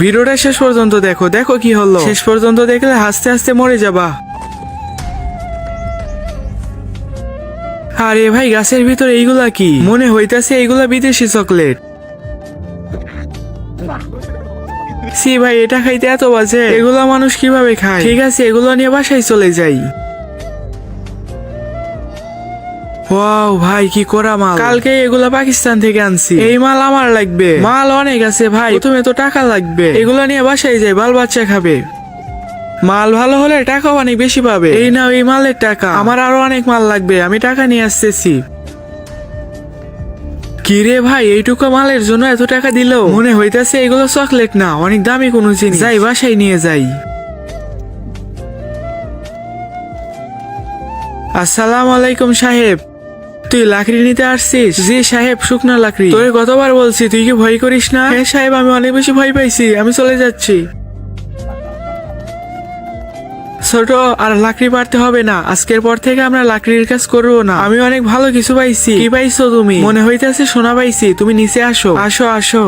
ভিডিওটা শেষ পর্যন্ত দেখো, দেখো কি হলো। শেষ পর্যন্ত দেখলে হাসতে হাসতে মরে যাবা। আরে ভাই, গাছের ভিতরে এইগুলা কি? মনে হইতাছে এইগুলা বিদেশি চকলেট। সি ভাই, এটা খাইতে এত বাজে, এগুলা মানুষ কিভাবে খায়? ঠিক আছে, এগুলো নিয়ে বাসায় চলে যাই। ওয়াও ভাই, কি করা মাল! কালকে এগুলা পাকিস্তান থেকে আনছি। এই মাল আমার লাগবে। মাল অনেক আছে ভাই, প্রথমে তো টাকা লাগবে। এগুলা নিয়ে বাসায় যাই, বাল বাচ্চা খাবে। মাল ভালো হলে টাকাও অনেক বেশি পাবে। এই নাও এই মালের টাকা। আমার আরো অনেক মাল লাগবে, আমি টাকা নিয়ে আসতেছি। কি রে ভাই, এইটুকু মালের জন্য এত টাকা দিল? মনে হইতাছে এগুলো চকলেট না, অনেক দামি কোনো জিনিস। যাই বাসায় নিয়ে যাই। আসসালামু আলাইকুম সাহেব, তুই লাকড়ি নিতে আসছিস? জি সাহেব, শুকনা লাকড়ি। তোরে কতবার বলছি, তুই কি ভয় করিস না? হ্যাঁ সাহেব, আমি অনেক বেশি ভয় পাইছি, আমি চলে যাচ্ছি। ছোট, আর লাকড়ি পারতে হবে না, আজকের পর থেকে আমরা লাকড়ির কাজ করবো না। আমি অনেক ভালো কিছু পাইছি। কি পাইছো তুমি? মনে হইতেছে সোনা পাইছি। তুমি নিচে আসো, আসো আসো।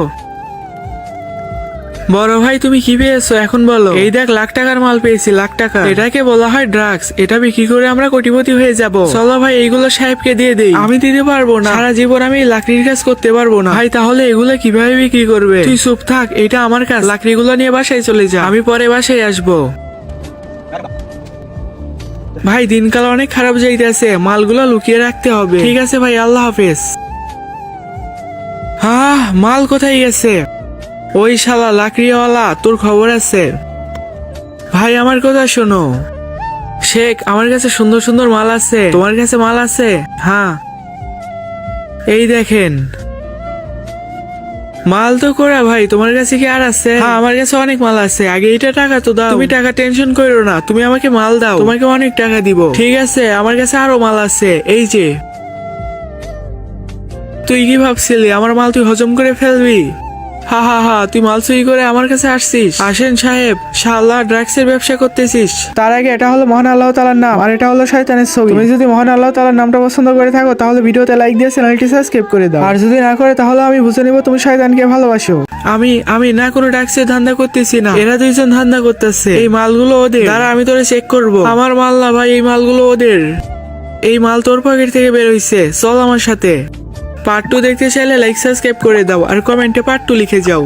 বড় ভাই, তুমি কি পেয়েছো এখন বলো? এই দেখ, লাখ টাকার মাল পেয়েছি, লাখ টাকা। এটাকে বলা হয় ড্রাগস। এটা বিক্রি করে আমরা কোটিপতি হয়ে যাব। চলো ভাই, এইগুলো সাহেবকে দিয়ে দেই। আমি দিতে পারবো না, সারা জীবন আমি লাকড়ির কাজ করতে পারবো না। ভাই তাহলে এগুলো কিভাবে বিক্রি করবে? তুই চুপ থাক, এটা আমার কাজ। লাকড়িগুলো নিয়ে বাসায় চলে যা, আমি পরে বাসায় আসবো। ভাই দিনকাল অনেক খারাপ যাইতেছে, মালগুলো লুকিয়ে রাখতে হবে। ঠিক আছে ভাই, আল্লাহ হাফেজ। হ্যাঁ, মাল কোথায় গেছে? ওই শালা লাকড়িওয়ালা, তোর খবর আছে? ভাই আমার কথা শোনো। শেখ, আমার কাছে সুন্দর সুন্দর মাল আছে। তোমার কাছে মাল আছে? হ্যাঁ, এই দেখেন। মাল তো করা ভাই, তোমার কাছে কি আর আছে? হ্যাঁ, আমার কাছে অনেক মাল আছে। আগে এটা টাকা তো দাও। তুমি টাকা টেনশন করো না, তুমি আমাকে মাল দাও, তোমাকে অনেক টাকা দিব। ঠিক আছে, আমার কাছে আরো মাল আছে, এই যে। তুই কি ভাবছিলি আমার মাল তুই হজম করে ফেলবি? হা হা হা, তুই মাল চুরি করে আমার কাছে আসছিস? আসেন সাহেব, শালা ড্রাগসের ব্যবসা করতেছিস? তার আগে এটা হলো মহান আল্লাহ তাআলার নাম, আর এটা হলো শয়তানের ছবি। তুমি যদি মহান আল্লাহ তাআলার নামটা পছন্দ করে থাকো, তাহলে ভিডিওতে লাইক দিয়ে চ্যানেলটি সাবস্ক্রাইব করে দাও। আর যদি না করে, তাহলে আমি বুঝে নিব তুমি শয়তানকে ভালোবাসো। আমি না কোনো ড্রাগসের ধান্দা করতেছি না, এরা দুইজন ধান্দা করতেছে। এই মালগুলো ওদের। দাঁড়া, আমি তোরে চেক করব। আমার মাল না ভাই, এই মালগুলো ওদের। এই মাল তোর পকেট থেকে বের হইছে, চল আমার সাথে। পার্ট 2 দেখতে চাইলে লাইক সাবস্ক্রাইব করে দাও, আর কমেন্টে পার্ট 2 লিখে যাও।